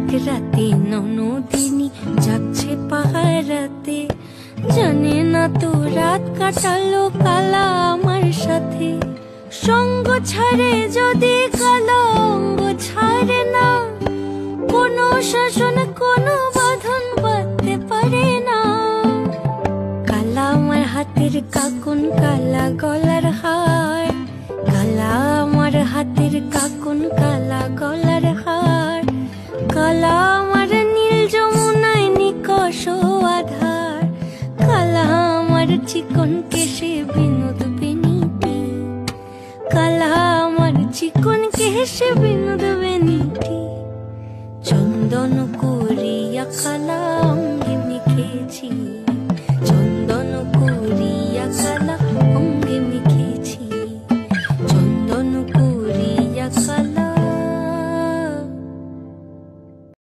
এক রাতে ননদিনী যাচ্ছে পাহারাতে, জানে না তো রাত কাটালো কালা আমার সাথে। সঙ্গ ছাড়ে যদি কালা অঙ্গ ছাড়ে না, কোনো শাসন কোনো বাঁধন বাঁধতে পারে না। কালা আমার হাতের কাকুন কালা গলার হার, কালা আমার হাতের কাকুন কালা গলার হার, কালা আমার নীল যমুনায় নিকষ আধার, কালা আমার চিকন কেশে বিনোদ বেনিটি, কালা আমার চিকন কেশে বিনোদ বেনিটি। চন্দন করিয়া কালা অঙ্গে মেখেছি।